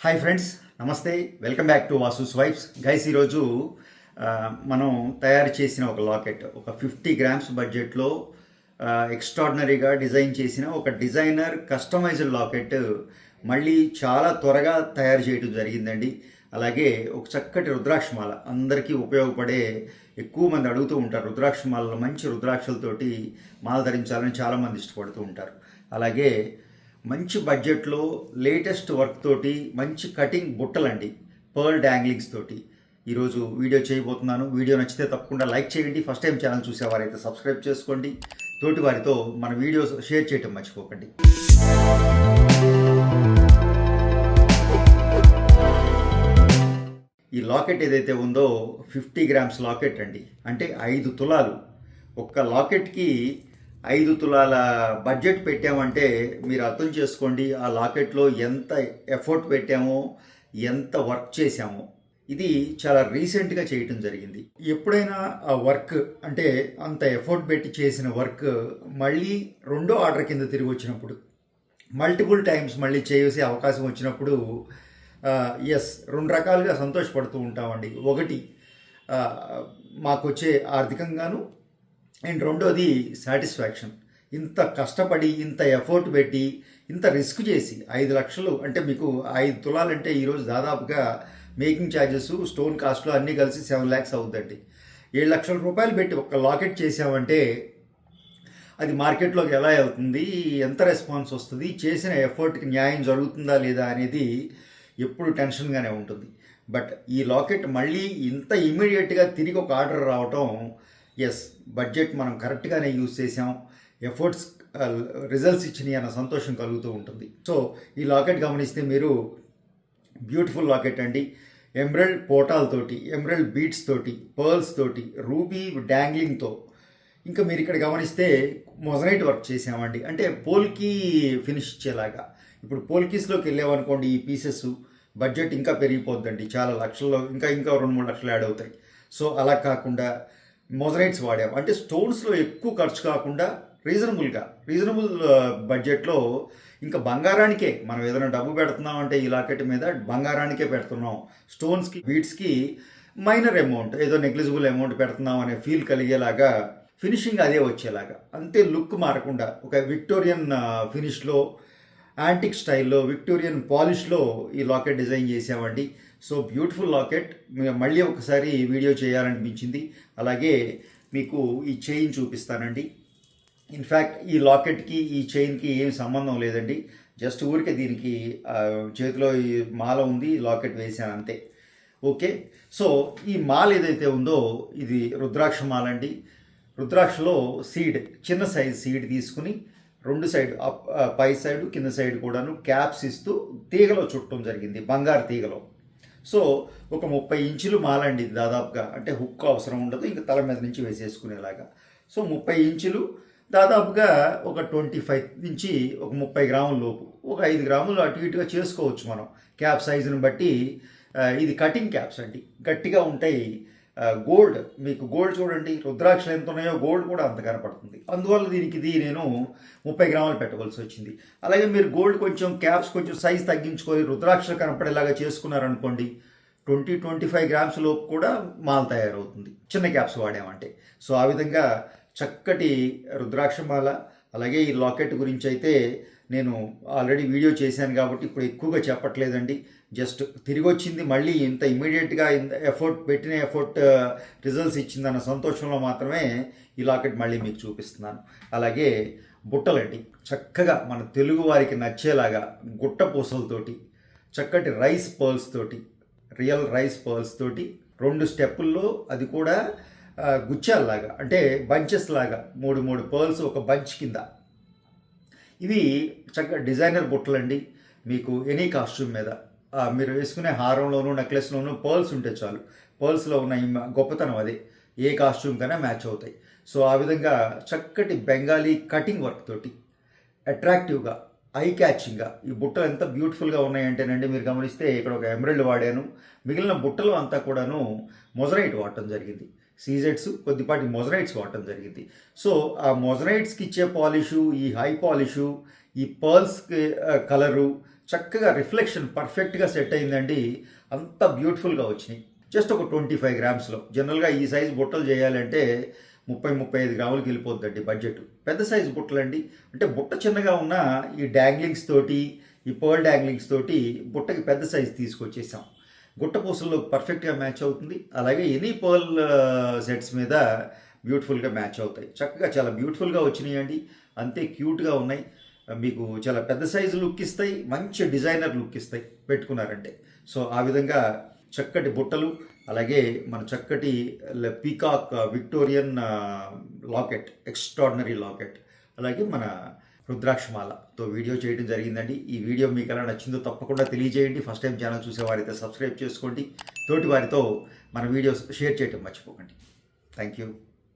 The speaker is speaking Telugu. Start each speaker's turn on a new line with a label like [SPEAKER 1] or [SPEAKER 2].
[SPEAKER 1] హాయ్ ఫ్రెండ్స్, నమస్తే. Welcome back to Vasu swipes. Guys, ఈరోజు మనం తయారు చేసిన ఒక లాకెట్, ఒక 50 గ్రామ్స్ బడ్జెట్లో ఎక్స్ట్రాడినరీగా డిజైన్ చేసిన ఒక డిజైనర్ కస్టమైజ్డ్ లాకెట్ మళ్ళీ చాలా త్వరగా తయారు చేయడం జరిగిందండి. అలాగే ఒక చక్కటి రుద్రాక్షమాల, అందరికీ ఉపయోగపడే, ఎక్కువ మంది అడుగుతూ ఉంటారు రుద్రాక్షమాలలో మంచి రుద్రాక్షలతోటి మాల ధరించాలని చాలామంది ఇష్టపడుతూ ఉంటారు. అలాగే మంచి బడ్జెట్లో లేటెస్ట్ వర్క్ తోటి మంచి కటింగ్ బుట్టలండి, పర్ల్ డాంగ్లింగ్స్ తోటి ఈరోజు వీడియో చేయబోతున్నాను. వీడియో నచ్చితే తప్పకుండా లైక్ చేయండి. ఫస్ట్ టైం ఛానల్ చూసేవారైతే సబ్స్క్రైబ్ చేసుకోండి. తోటి వారితో మన వీడియోస్ షేర్ చేయటం మర్చిపోకండి. ఈ లాకెట్ ఏదైతే ఉందో 50 గ్రామ్స్ లాకెట్ అండి. అంటే 5 తులాలు. ఒక్క లాకెట్కి 5 తులాల బడ్జెట్ పెట్టామంటే మీరు అర్థం చేసుకోండి ఆ లాకెట్లో ఎంత ఎఫర్ట్ పెట్టామో, ఎంత వర్క్ చేశామో. ఇది చాలా రీసెంట్గా చేయటం జరిగింది. ఎప్పుడైనా ఆ వర్క్, అంటే అంత ఎఫర్ట్ పెట్టి చేసిన వర్క్ మళ్ళీ రెండో ఆర్డర్ కింద తిరిగి వచ్చినప్పుడు, మల్టిపుల్ టైమ్స్ మళ్ళీ చేసే అవకాశం వచ్చినప్పుడు రెండు రకాలుగా సంతోషపడుతూ ఉంటామండి. ఒకటి, మాకు వచ్చే ఆర్థికంగాను, అండ్ రెండోది సాటిస్ఫాక్షన్. ఇంత కష్టపడి, ఇంత ఎఫర్ట్ పెట్టి, ఇంత రిస్క్ చేసి 5 లక్షలు అంటే మీకు 5 తులాలంటే ఈరోజు దాదాపుగా మేకింగ్ ఛార్జెస్, స్టోన్ కాస్ట్లో అన్నీ కలిసి 7 lakhs అవుతుందండి. 7 లక్షల రూపాయలు పెట్టి ఒక లాకెట్ చేసామంటే అది మార్కెట్లోకి ఎలా వెళ్తుంది, ఎంత రెస్పాన్స్ వస్తుంది, చేసిన ఎఫర్ట్కి న్యాయం జరుగుతుందా లేదా అనేది ఎప్పుడు టెన్షన్గానే ఉంటుంది. బట్ ఈ లాకెట్ మళ్ళీ ఇంత ఇమీడియట్గా తిరిగి ఒక ఆర్డర్ రావటం, బడ్జెట్ మనం కరెక్ట్గానే యూజ్ చేసాం, ఎఫర్ట్స్ రిజల్ట్స్ ఇచ్చినాయి అన్న సంతోషం కలుగుతూ ఉంటుంది. సో ఈ లాకెట్ గమనిస్తే మీరు, బ్యూటిఫుల్ లాకెట్ అండి. ఎమరల్డ్ పోటాలతోటి, ఎమరల్డ్ బీట్స్ తోటి, పర్ల్స్ తోటి, రూబీ డాంగ్లింగ్తో, ఇంకా మీరు ఇక్కడ గమనిస్తే మొజనైట్ వర్క్ చేసామండి. అంటే పోల్కి ఫినిష్ ఇచ్చేలాగా. ఇప్పుడు పోల్కీస్లోకి వెళ్ళామనుకోండి, ఈ పీసెస్ బడ్జెట్ ఇంకా పెరిగిపోద్దండి, చాలా లక్షల్లో, ఇంకా 2-3 లక్షలు యాడ్ అవుతాయి. సో అలా కాకుండా మొజనైట్స్ వాడాము. అంటే స్టోన్స్లో ఎక్కువ ఖర్చు కాకుండా రీజనబుల్ బడ్జెట్లో, ఇంకా బంగారానికే మనం ఏదైనా డబ్బు పెడుతున్నాం అంటే ఈ లాకెట్ మీద బంగారానికే పెడుతున్నాం. స్టోన్స్కి, బీట్స్కి మైనర్ అమౌంట్, ఏదో నెగ్లిజిబుల్ అమౌంట్ పెడుతున్నాం అనే ఫీల్ కలిగేలాగా, ఫినిషింగ్ అదే వచ్చేలాగా, అంతే లుక్ మారకుండా ఒక విక్టోరియన్ ఫినిష్లో, యాంటిక్ స్టైల్లో, విక్టోరియన్ పాలిష్లో ఈ లాకెట్ డిజైన్ చేసామండి. So beautiful locket. మళ్ళీ ఒకసారి వీడియో చేయాలనిపించింది. అలాగే మీకు ఈ చైన్ చూపిస్తానండి. ఇన్ఫ్యాక్ట్ ఈ లాకెట్కి, ఈ చైన్కి ఏం సంబంధం లేదండి. జస్ట్ ఊరికే దీనికి చేతిలో ఈ మాల ఉంది, లాకెట్ వేసాను అంతే. ఓకే. సో ఈ మాల ఏదైతే ఉందో ఇది రుద్రాక్ష మాల అండి. రుద్రాక్షలో సీడ్, చిన్న సైజ్ సీడ్ తీసుకుని 2 సైడ్, పై సైడ్ కింద సైడ్ కూడాను క్యాప్స్ ఇస్తూ తీగలో చుట్టడం జరిగింది, బంగారు తీగలో. సో ఒక 30 ఇంచులు మాలండి దాదాపుగా. అంటే హుక్ అవసరం ఉండదు, ఇంకా తల మీద నుంచి వేసేసుకునేలాగా. సో 30 ఇంచులు, దాదాపుగా ఒక 25 నుంచి ఒక 30 గ్రాముల లోపు, ఒక 5 గ్రాములు అటు ఇటుగా చేసుకోవచ్చు మనం క్యాప్ సైజుని బట్టి. ఇది కటింగ్ క్యాప్స్ అండి, గట్టిగా ఉంటాయి. గోల్డ్, మీకు గోల్డ్ చూడండి, రుద్రాక్షలు ఎంత ఉన్నాయో గోల్డ్ కూడా అంత కనపడుతుంది. అందువల్ల ఇది నేను 30 గ్రాములు పెట్టవలసి వచ్చింది. అలాగే మీరు గోల్డ్ కొంచెం క్యాప్స్ కొంచెం సైజ్ తగ్గించుకొని రుద్రాక్షలు కనపడేలాగా చేసుకున్నారనుకోండి, 20-25 గ్రామ్స్ లోపు కూడా మాల తయారవుతుంది, చిన్న క్యాప్స్ వాడామంటే. సో ఆ విధంగా చక్కటి రుద్రాక్ష మాల. అలాగే ఈ లాకెట్ గురించి అయితే నేను ఆల్రెడీ వీడియో చేశాను కాబట్టి ఇప్పుడు ఎక్కువగా చెప్పట్లేదండి. జస్ట్ తిరిగి వచ్చింది, మళ్ళీ ఇంత ఇమీడియట్గా ఇంత పెట్టిన ఎఫర్ట్ రిజల్ట్స్ ఇచ్చిందన్న సంతోషంలో మాత్రమే ఈ లాకెట్ మళ్ళీ మీకు చూపిస్తున్నాను. అలాగే బుట్టలండి, చక్కగా మన తెలుగు వారికి నచ్చేలాగా గుట్ట పూసలతోటి, చక్కటి రైస్ పర్ల్స్ తోటి, రియల్ రైస్ పర్ల్స్ తోటి 2 స్టెప్పుల్లో, అది కూడా గుచ్చాల్లాగా, అంటే బంచెస్ లాగా 3 పర్ల్స్ ఒక బంచ్ కింద. ఇవి చక్కగా డిజైనర్ బుట్టలండి. మీకు ఎనీ కాస్ట్యూమ్ మీద, మీరు వేసుకునే హారంలోనూ, నెక్లెస్లోనూ పర్ల్స్ ఉంటే చాలు. పర్ల్స్లో ఉన్న గొప్పతనం అదే, ఏ కాస్ట్యూమ్ కన్నా మ్యాచ్ అవుతాయి. సో ఆ విధంగా చక్కటి బెంగాలీ కటింగ్ వర్క్ తోటి అట్రాక్టివ్గా, ఐ క్యాచింగ్గా ఈ బుట్టలు ఎంత బ్యూటిఫుల్గా ఉన్నాయంటేనండి, మీరు గమనిస్తే ఇక్కడ ఒక ఎమరల్డ్ వాడాను, మిగిలిన బుట్టలు అంతా కూడాను మొజనైట్ వాడటం జరిగింది. సీజెట్స్, కొద్దిపాటి మొజనైట్స్ వాడటం జరిగింది. సో ఆ మొజనైట్స్కి ఇచ్చే పాలిషు, ఈ హై పాలిషు, ఈ పర్ల్స్కి కలరు, చక్కగా రిఫ్లెక్షన్ పర్ఫెక్ట్గా సెట్ అయిందండి. అంత బ్యూటిఫుల్గా వచ్చినాయి. జస్ట్ ఒక 25 గ్రామ్స్లో. జనరల్గా ఈ సైజు బుట్టలు చేయాలంటే 30-35 గ్రాములకి వెళ్ళిపోద్దండి బడ్జెట్. పెద్ద సైజు బుట్టలు అండి. అంటే బుట్ట చిన్నగా ఉన్న ఈ డాంగ్లింగ్స్ తోటి, ఈ పర్ల్ డాంగ్లింగ్స్ తోటి బుట్టకి పెద్ద సైజు తీసుకొచ్చేసాం. గుట్ట పూసల్లో పర్ఫెక్ట్గా మ్యాచ్ అవుతుంది. అలాగే ఎనీ పర్ల్ సెట్స్ మీద బ్యూటిఫుల్గా మ్యాచ్ అవుతాయి. చక్కగా చాలా బ్యూటిఫుల్గా వచ్చినాయండి. అంతే క్యూట్గా ఉన్నాయి. మీకు చాలా పెద్ద సైజు లుక్ ఇస్తాయి, మంచి డిజైనర్ లుక్ ఇస్తాయి పెట్టుకున్నారంటే. సో ఆ విధంగా చక్కటి బుట్టలు, అలాగే మన చక్కటి peacock Victorian locket, extraordinary locket, అలాగే మన రుద్రాక్షమాలతో వీడియో చేయడం జరిగిందండి. ఈ వీడియో మీకు ఎలా నచ్చిందో తప్పకుండా తెలియజేయండి. ఫస్ట్ టైం ఛానల్ చూసేవారైతే సబ్స్క్రైబ్ చేసుకోండి. తోటి వారితో మన వీడియోస్ షేర్ చేయడం మర్చిపోకండి. Thank you.